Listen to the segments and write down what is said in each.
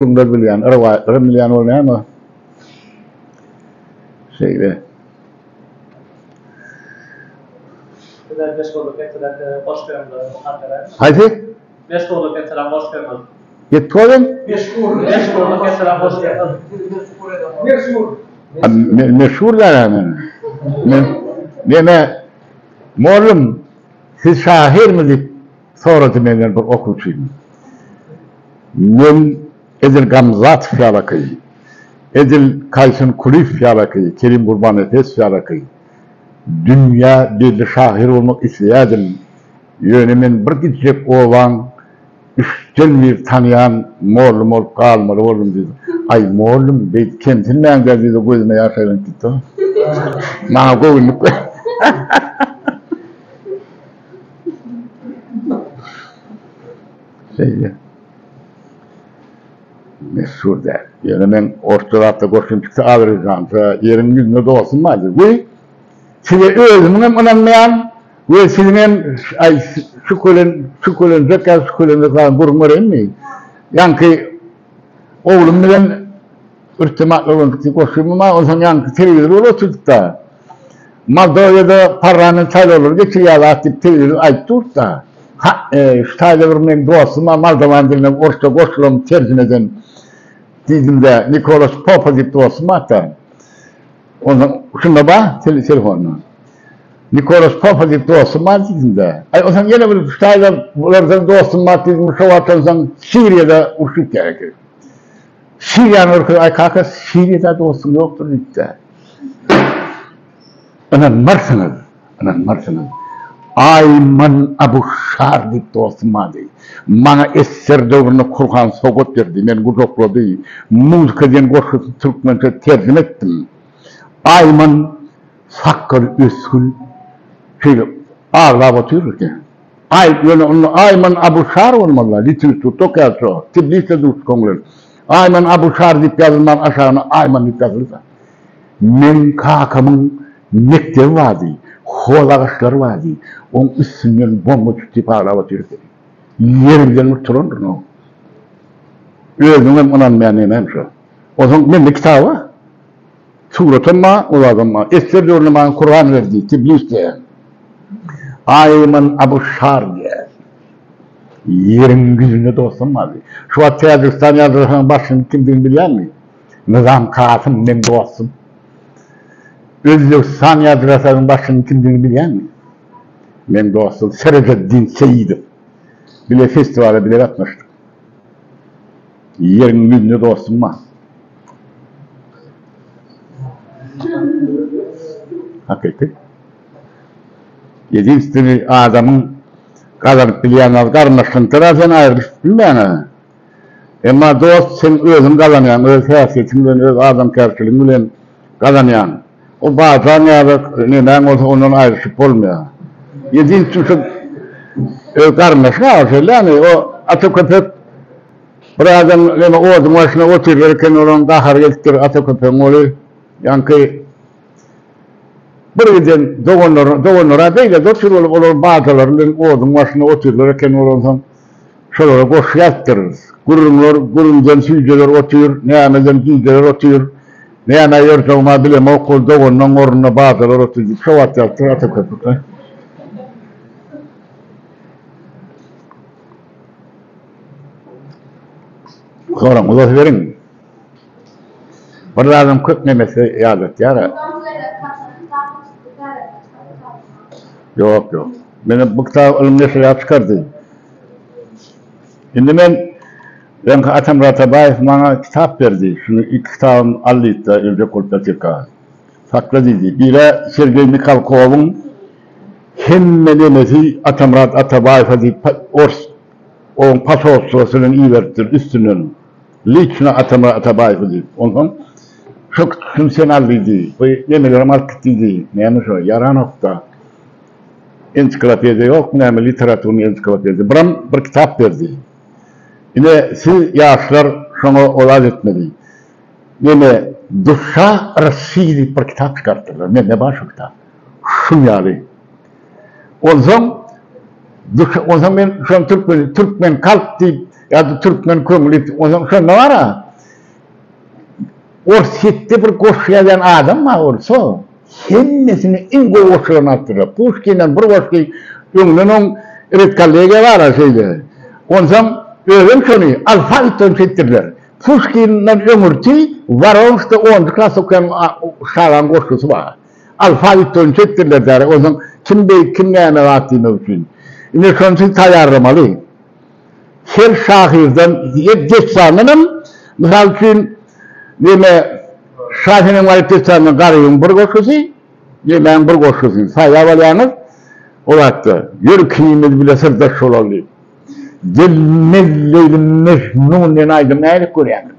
Bunlar bilen, rivayetleri bilen olmayan mı? Şeyde. Haydi? Yetkoğun? Meşhur da yani. Neme, moğlum, siz şahir mi deyip soradı benden bir okuyucuyum. Men edil gamzat fiyalakıyı, edil kaysın kulif fiyalakıyı, Kerim Kurban Efes fiyalakıyı. Dünya belli şahir olmak isteyedim. Yönümün bir gidecek olan, üstten bir tanıyan moğlum olup kalmalı oğlum dedi. Ay moğlum, kendinden geldi de gözüme yaşayın gitti. Bana koyunluk. Şeyde. Meşhur der. Yani ben ortalıkta koşun çıktı ağıracağım. Yerin yüzünde doğasın vardır. Bu size özümün önemleyen ve sizin şu kulun zekat şu kulun falan kurumlarım mı? Yankı oğlum bilen ırtimakla olunca koşuyorum ama o zaman yankı televizyon oturduk da Moldova'da da paranın çaylı olur geçiyor atıp televizyon ayıp dur da şu çaylı vurmayın doğasın ama Moldova'nın diline orta koşulum tercümeden dizimde Nikolas Popa deyip doğasın hatta ondan şuna bak telefonla Nikolas Popa deyip doğasın var dizimde o zaman yine bir şu çaylı bunlardan doğasın var dizim şu vatandan Suriye'de uçuk gerekir. Suriye'nin ırkı ay kalka Suriye'de doğasın yoktur işte. Ananmarsınız. Ayman Abu Şar deyip doğasın var deyip. Bana eser dövrünü Kur'an soğuk verdi. Ben kucakladı. Muzika diyen koşusu Türkmençe tercüme ettim. Ayman Sakkar Üskül şöyle ağırlığa batıyor ki. Ayman Abu Şar olmalı. Literatür tokayası o. Tbilisi'de dursun konular. Ayman Abu Şar deyip yazılman aşağına Ayman deyip yazılırsa. Men kakamın mektebi vardı. Hol ağaçları vardı. Onun üstünden bomba deyip ağırlığa batıyor ki. Yerimden oturur o. Özümün onanmayan neyim şu. O zaman benim de kitabı. Suratımma, ulaşımma. Eser dövrünü bana Kur'an verdi. Tiblis diye. Ayman Abu Şar diye. Yerin gücünde dostum vardı. Şu an Tiyadristan yazarının başını kimdiğini bilen mi? Nizam Kasım benim dostum. Özbekistan yazarının başını kimdiğini bilen mi? Benim dostum. Sereceddin Seyid'im. Bile festivale bile yapmıştık. Yerin gücünde dostum var. Hakikaten. Yediğin adamın kazanıp bileyenler karmaşın tarafından ayrılmış bilmeyene. Ama dost sen özün kazanayan, öz siyasetin öz adam karşılığını bilen kazanayan. O bazen neden olsa ondan ayrışıp olmuyor. Yediğin çocuk karmaşın ağırşıyla yani o atı köpek birazdan oğuzun başına otururken olan kahar gelir atı köpeğin oluyor. Yankı birden doğanlara değil de doktor olup olur bazılarının oğuzun başına otururken olan şöyle boş yattırırız. Gururumdan süzgeler oturuyor, neyemeden süzgeler oturuyor. Neyeme yırtılma bileme okul doğanın oruna bazılar oturuyor. Şu yattır atı köpekler. Sonra uzat verin. Bir adam köpmemesi yazık yani. Yok. Benim bu kitap elimde şuraya çıkardı. Şimdi ben Atam Ratabayev bana kitap verdi. Şunu ilk kitabım Allit'te Ülke Kulpatika. Sakladıydı. Bire Sergey Mikhalkov'un hemmelemesi Atam Ratabayev'a deyip onun pasosusunun iyi verdir üstünün. Liçna Atam Ratabayev'a deyip. Ondan çok funksyonelliydi. Bu yemeleri markettiydi. Neymiş o? Yara nokta. Ensiklopedi yok, neyme literatürün ensiklopedi. Bir kitap verdi. Yine siz yaşlar şunu olay etmedi. Yine Duşa Rasili bir kitap çıkarttılar. Ne baş o kitap? Şun yani. O zaman ben şu an Türkmen kalp deyip ya da Türkmen kömülit, o zaman şonda var ha, orsitte bir koşuyadan adam mı orso? Hemmesini ingo koşuyan attırır. Pushkin'den bir koşuyu, yönünün retkalliğe var ha şeyde. Ondan öğren şunu, alfabeton çektirdiler. Pushkin'den ömürtü, Varovsk'ta 10. klas okuyan şalan koşusu var. Alfabeton çektirdiler der. O zaman kim neyine vaktini için. Yine şunu tayarlamalı. Her şahirden geç sanırım, misal için neme şahinin valitesinden garıyım bir koşusu, yemeğin bir koşusu. Sayavalanır, o vakti yürkiyimiz bile sırdaş olalım. Gelmezleydim mecnun aydım neylik görüyorum.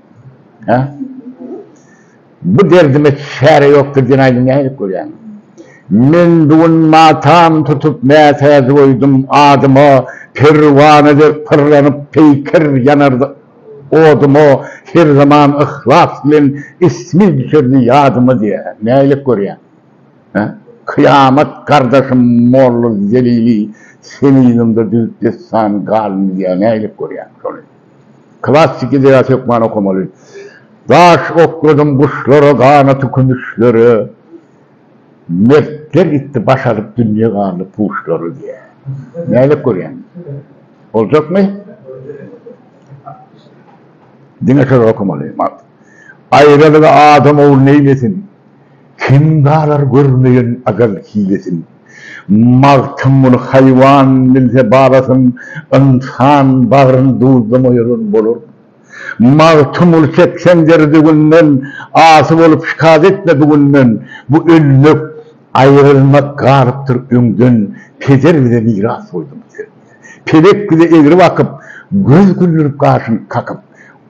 Bu derdime çare yoktur dinaydım neylik görüyorum. Men bugün matam tutup mətəz koydum adıma, pervanede pırlanıp peykir yanardı odumu, her zaman ihlas bilen ismi düşürdü yadımı diye. Neylik görüyor? Kıyamet kardeşim morlu zelili, seniyimde düz desan galmi diye neylik görüyor? Klasik ideyat yokman okumalı. Daş okudum kuşları, kanatı kümüşleri, mertler gitti başarıp dünya kanlı puşları diye. Neylik görüyor? Olacak mı? Dinleşer okumalıyım artık. Ayrılığı adam oğul neylesin? Kim dağlar görmeyen agal hilesin? Mağtımın hayvan bilse bağlasın, insan bağrın duzlamayırın bulur. Mağtımul 80 derdiğinden, asıl olup şikayet etmediğinden, bu önlük ayrılmak gariptir ömdün, peder bile miras koydum. Pedek bile egri bakıp, göz güldürüp karşın kakıp,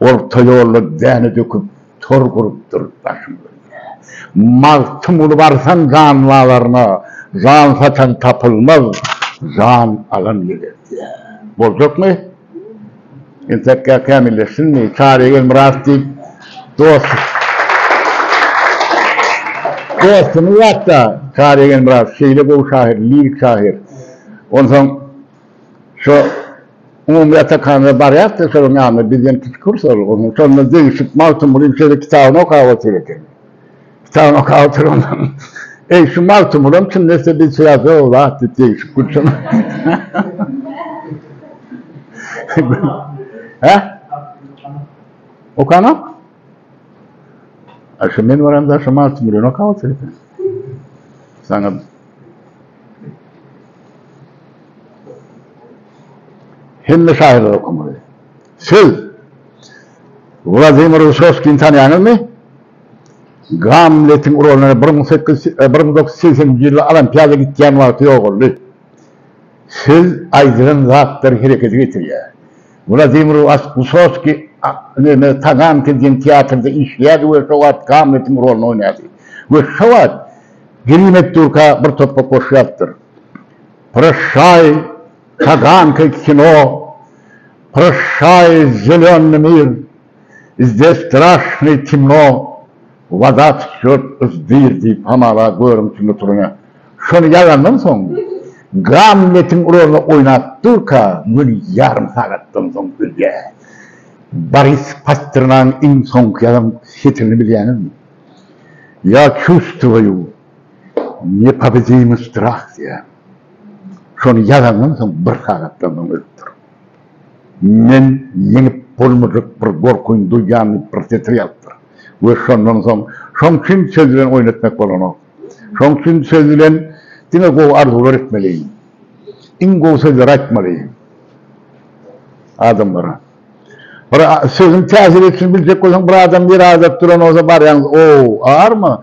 orta yollu dene döküp, tor kurup durup başım böyle. Mağtımul varsan canlarına, can saçan tapılmaz, can alan gelir diye. Bozacak mı? İntekka kamilleşsin mi? Çağrı'ya miras deyip, dostumuz hatta Çağrı'ya miras, şeyle bu şahir, lirik şahir. Ondan şu umumiyete kanı bariyat da sorun yanında bizden küçük kurs olur. Onun sonunda değişik Mağtımul'un şeyde kitabını okavatır edelim. Kitabını okavatır ondan. Şu Mağtımul'un şimdi bir siyasi olarak değişik kursun. O kanal? Şu benim aramda şu Mağtımul'un okavatır edelim. Sana hem şairler okumalı. Siz Vladimir Vysotsky'ni tanıyanız mı? Hamlet'in rolünü 1980 yılı Olimpiyada gittiğin vakti yok oldu. Siz aydın zatları harekete getiriyor. Vladimir Vysotsky Tagan dediğin tiyatroda işledi ve şovat Hamlet'in rolünü oynadı. Ve şovat Gerimet Turk'a bir topla koşuyattır. Прощай, Таганка кино, прощай, зеленый мир, здесь страшно и темно, вода течет с дыр deyip hamala görüntünü turuna. Şunu yalandan sonra Hamlet'in rolünü oynattık bunu yarım saatten sonra ülke. Boris Pasternak'ın en son kıyalım şetilini biliyorsunuz mu? Я чувствую непобедимый страх diye. Şunu yalandan sonra bir saatten sonra öldür. Men yenip bulmayacak bir korkuyun duyganı bir tetriyattır. Ve şundan sonra, şun için sözülen oynatmak olan o. Şun için sözülen, demek o arzular etmeliyim. İngo sözler etmeliyim. Adamlara. Sözün tesir etsin bilecek olsan bir adam bir adet duran olsa var yalnız, o ağır mı?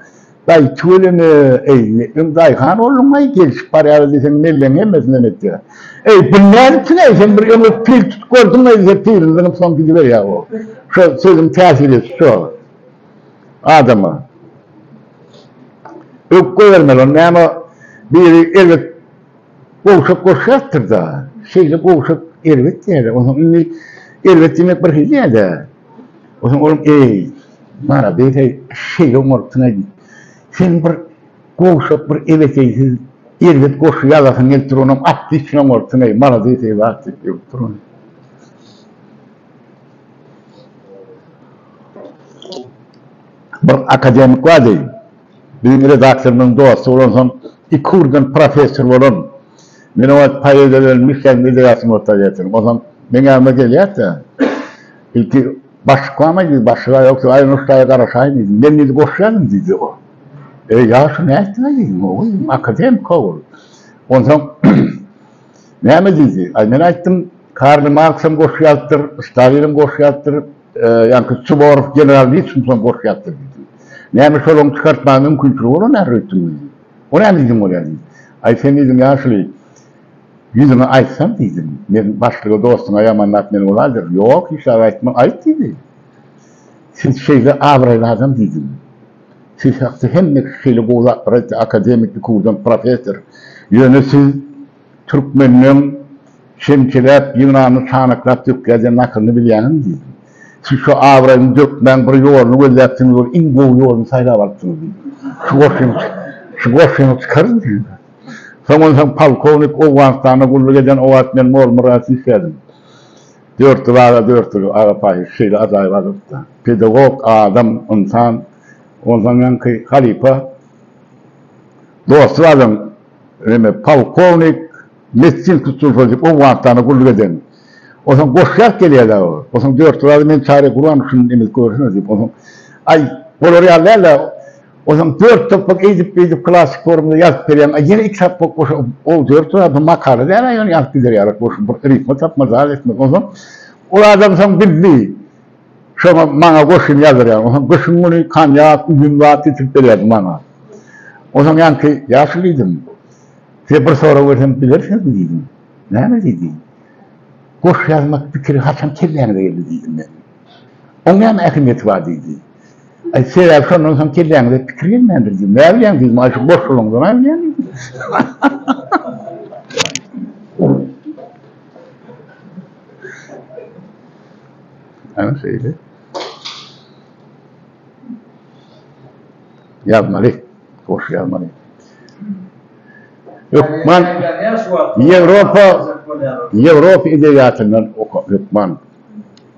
Day tüyleni, dayhan olmay gelişip parayla desen mellen yemesinden etti. Bunlar için sen bir ömür pil tut gördün mü ise pilinden son gidiver ya o. Şu sözün tesir etsin şu. Adamı. Yok koyvermeli ama biri elbet koğuşak koşacaktır da. Şeyle koğuşak elbet diye de. O zaman elbet demek bir şey diye de. O zaman oğlum bana bir şeyle umurtuna git. Sen bir koğuşak bir elbeteysiz elbet koşu yalasın getir onun at dişine umurtuna git. Bana deyse vakti yoktur onu. bir akademik var değil. Bizim redaktörünün dostu olan son iki urdan profesör olan. Ben o payda verilmişken bir de yazım ortaya getirdim. O zaman ben yanıma geliyor da ilki başka ama dedi, başka yoksa aynı ustaya karışayım dedim. Ben dedi koşuyordum dedi o. Ya şu ne ettiler dedim o. Akademik olur. Ondan ne mi dedi? Ben açtım. Karl Marx'ın koşuyattır, Stalin'in koşuyattır, yani Suvorov General Wilson'un koşuyattır dedi. Ne mi solun çıkartma mümkün onu ne öğrettim dedi. O ne dedim oraya dedi. Ay sen dedim ya şöyle yüzünü açsam dedim. Ben başlığı dostuna yamanlat beni olardır. Yok hiç ayetme ayet dedi. Siz şeyle avrayla adam dedim. Siz hakkı hem şeyle kovulaklara akademikli kurdan profesör. Yönü siz Türkmen'in Şemçilep, Yunan'ı çanıklap döklerden nakılını bilyenim dedim. Siz şu avrayını dökmen bir yolunu özelliktiniz olur, in bu yolunu sayla varttınız dedim. Şu koşunu çıkarın dedim. Sonra polkovnik Oğuzhan'ı kulluk eden Oğuzhan'ın mol murası istedim. 4 yıl ağa payı şeyle acayip adıpta. Pedagog, adam, insan, ondan yankı halife, dostu adam, polkovnik, Mescin tutulacak Oğuzhan'ı kulluk eden. O zaman koşarak geliyor da o. O zaman 4 yıl ben çare kuran şunu emir görürsünüz deyip. O zaman ay koloriyallerle o zaman 4 topuk eğitip klasik formunda yazıp vereyim. Yine 2 topuk o 4 yıl makale der yani yazıp gider ritmi tapmaz hal etmez. O zaman o adam sen bildi. Şuna bana koşun yazır yani. O zaman koşun bunu kanyak, ünlü vaat etip verirdi bana. O zaman yani yaşlıydım. Size bir soru versem bilirsiniz mi dedim. Ne mi dedim? Koş yazmak fikri Hasan Keller'e geldi dedim ben. Onun yanına ehemmiyeti var dedi. Ay sever sonra Hasan Keller'e fikri gelmeyendir dedim. Ne yapayım dedim. Ay şu boş olunca ne yapayım dedim. Aynı şeydi. Yazmalı. Koş yazmalı. Hükman Avrupa edebiyatından Hükman.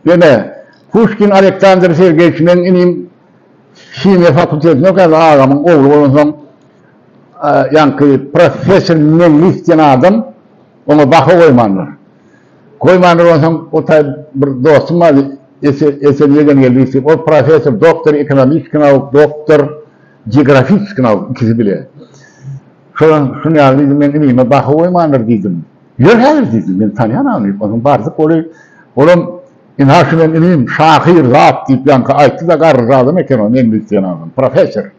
Deme, Pushkin Alexander Sergeyevich'in inim Kimya Fakültesi'ne kadar ağamın oğlu olunsan yani profesörünün isteyen adam ona bakı koymanlar. Koymanlar olunsan o tabi bir dostum var Esenler'den geldi. O profesör, doktor, ekonomist sınav, doktor, geografik sınav ikisi bile. Şunu yani dedim ben imime bakı koymanlar dedim. Yok hayır dedim ben tanıyan anlayıp. O zaman barzık oğlum İnhaşı ben ineyim, şahir, zat deyip yankı ayıttı da karrı adam ekonomi endüstriyen aldım. Profesör.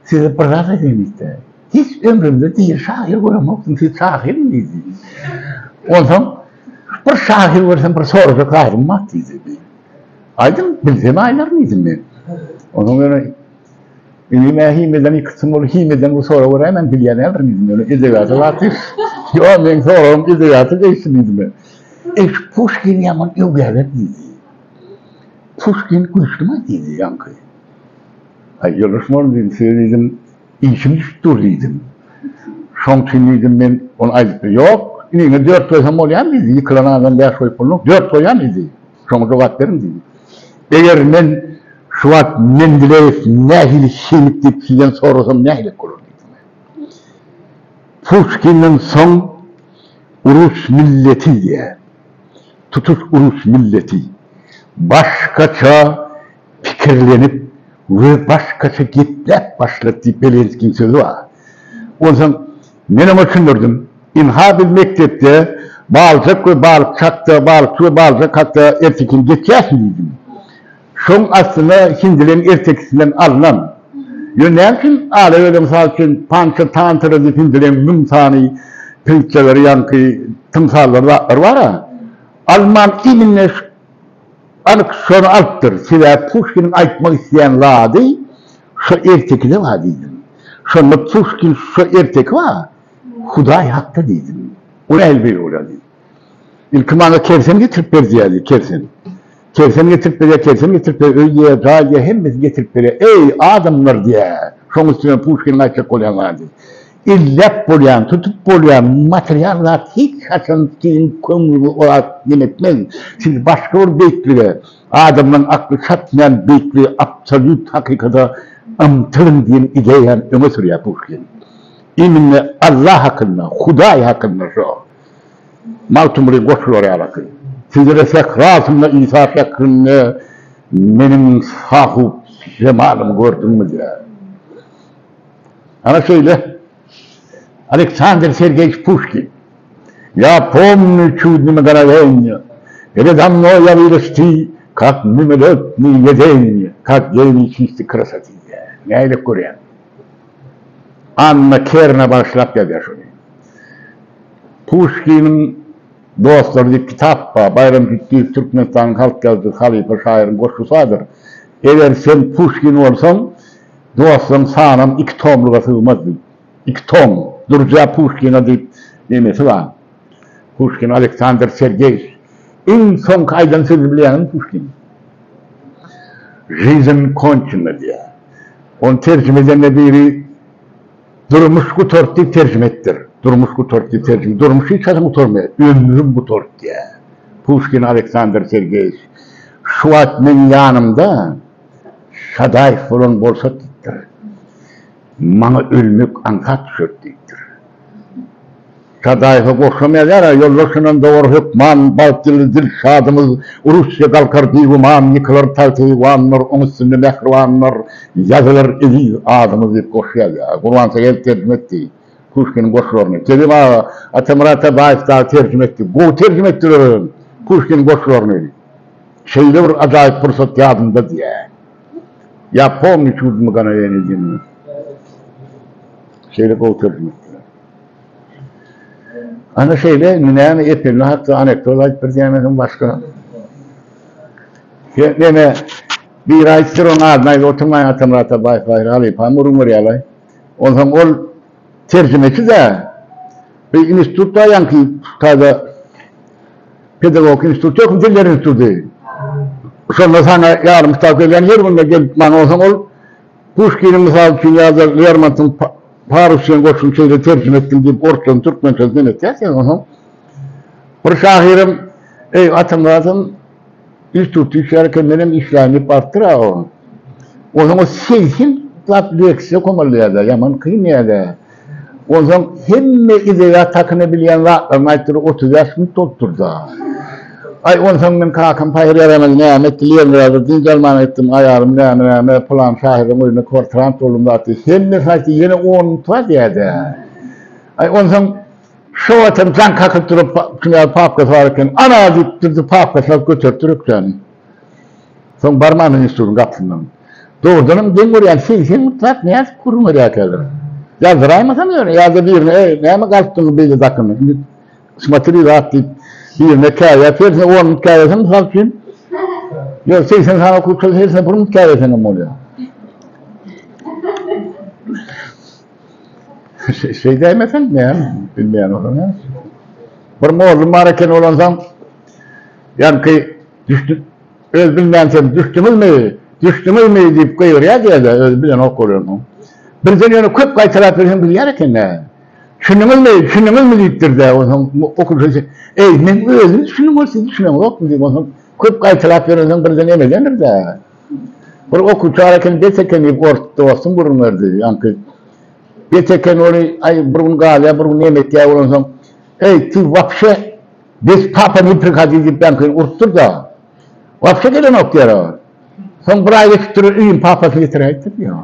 Size bırak edeyim işte. Hiç ömrümde değil, şahir göremezsin, siz şahir miydiniz? Ondan bir şahir görsen bir soracak ayrılmaz dedi. Aydın, bilsem aylar mıydım ben? Ondan böyle İnime himeden yıkıtsın olur, himeden bu soru var hemen bilyene alır mıydım böyle? Edebiyatı vardır. Yo ben sorum, edebiyatı değişti miydim ben? Pushkin yaman ögeler dedi. Pushkin kuştuma dedi yankı. Ay yarışmam dedim, söyledim, işim dur dedim. Şonkçin dedim ben, onu aylıkta yok. İnine 4 koysam olayan dedi, yıkılan adam 5 koy pulunu, 4 koyan dedi. Şonkçu vakitlerim dedi. Eğer ben şu vakit Mendeleyev nehil şinik deyip sizden sorursam nehil olur dedim. Pushkin'in son Urus milleti diye. Tutuş Urus milleti başkaça fikirlenip ve başkaça gitlep başlattı Belenski'nin sözü var. O zaman benim düşünürdüm, İnhabil mektepte Balcak ve Balçak'ta, Balçak ve Balçak'ta ertekin geçersin dedim. Şun aslında Hindilerin ertekisinden alınan. Ne için ağla öyle misal için pança tantırı deyip Hindilerin mümtani pülçeleri yankı tımsalları var ha. Alman ilimine anık şunu alttır. Size Pushkin'in aytmak isteyen ladı, şu erteki de var dedim. Şunu Pushkin şu erteki var, Huday hakta dedim. Onu elbette oluyor dedim. İlkımana kersen getirip verdi kersen. Kersen getirip veriyor, kersen getirip veriyor, öyle galiye hepimiz getirip veriyor. Ey adamlar diye, şunun üstüne Pushkin'in aytacak olan vardı. İllep bulayan, tutup bulayan materyaller hiç açan kimin konulu olarak yemetmez. Şimdi başka bir bekliyor. adamın aklı çatmayan bekli, absolut hakikata amtılın diyen ideyen öne sürüyor Pushkin. İminle Allah hakkında, Huday hakkında şu. Maltumuri koşuyor alakı. Sizlere sekrasımla İsa şeklinde benim sahip cemalımı gördün mü diye. Ana söyle, Alexander Sergeyevich Pushkin, я помню чудным мгновенье, передо мной явились как мимолетные видения, как гений чистой красоты. Neylik Kur'an. Anna Kerna başlap yazıyor şunu. Pushkin'in dostları bir kitap var. Bayram Cüddiyip Türkmenistan'ın halk yazdığı halife şairin koşusadır. Eğer sen Pushkin olsan, dostların sağlam 2 tomluğa sığmazdı. 2 tom. Durca Pushkin'a deyip demesi var. Pushkin, Alexander Sergeyevich. En son kaydan sözü bileyenin Pushkin. Жизнь кончена diye. Onu tercüme edenle biri durmuş bu torti tercüme ettir. Durmuş bu torti tercüme. Durmuş hiç adam oturmuyor. Ömrüm bu torti diye. Pushkin, Alexander Sergeyevich. Şu an benim yanımda Şaday falan bolsa dittir. Bana ölmek ankat düşürttir. Şaday'a koşamayacağına yollaşınan doğru hükman, Baltılı Dilşadımız, Rusya kalkar divuman, yıkılır taltivanlar, onun üstünde mehrivanlar, yazılır ediz adımız deyip koşuyor. Kurbansa gel tercüme etti. Pushkin'in koşularını. Dedim Atamrata Bayef'ta tercüme etti. Bu tercüme ettiler. Pushkin'in koşularını. Şeyde bir acayip fırsat yadında diye. Ya pomni çudmu kana yenildiğini. Şeyde o tercüme etti. Ana şeyle minayana epeyli hatta anekdotat bir diyemedim başka. Deme bir ay sıron adnaydı oturmaya Atamrata Bayef'ta halife hamurun var yalay. Ondan ol tercümeci de bir institutta yankı tada pedagog institutu yok, diller institutu. Sonra sana yarım takviyen yer bunda gel bana o zaman ol Pushkin'in misal için yazar Lermont'un Paris'in koşun şeyle tercüme ettim deyip Ortadan Türkmençesinden ettilerken o zaman bir şahirim Atamrat'ın institutu işlerken benim işlerini barttır o. O zaman şeysin leksiye komalıyada, yaman kıymıyada. O zaman hemme ideya takınabilen rahatlarına aittir 30 yaş mı tutturdu. Ay on zaman ben kalkım payır yaramaz neymet diliyerlerdi. Dincelman ettim ayarım neymet plan şahirim oyunu kortrant olumda attı. Hemme saçtı yine 10 tuva diyede. Ay on zaman şu atım can kakıp durup papkas varken ana deyip durdu papkaslar götürttürük yani. Son barmanın istiyordum kapısından. Doğrudanım den oraya sen mutlak ne yaz kurum oraya kalır. Yazdıraymasam öyle yazdı birine neyme kalktığını belli dakını. Smateri rahat deyip birine kâya yaparsın onun hikayesini misal için. Yok 80 sana kurtulsa hepsine bunun hikayesini mi oluyor? Şey demesen mi yani? Bilmeyen olan ya. Bir moğlum mareken olansam yani ki düştü öz bilmeyen sen düştümüz mü deyip koyuyor ya diye de öz bilen okuyor mu? Birden yani köp kaytarak verin biliyerken ne? Şunumuz mu deyiptir de o zaman okur şey. Ben özüm şunum yok mu diyeyim o zaman köp kaytarak verin birden emelenir de. Bir okur çağırırken deseken deyip ortada olsun burun verdi. Yani deseken onu ay burun galiba burun yemek ya o zaman ты вообще без папы не приходи deyip ben koyun urttur da. Вообще gelen ok yara. Son bir ay geçip durur, iyiyim papası getireydi diyor.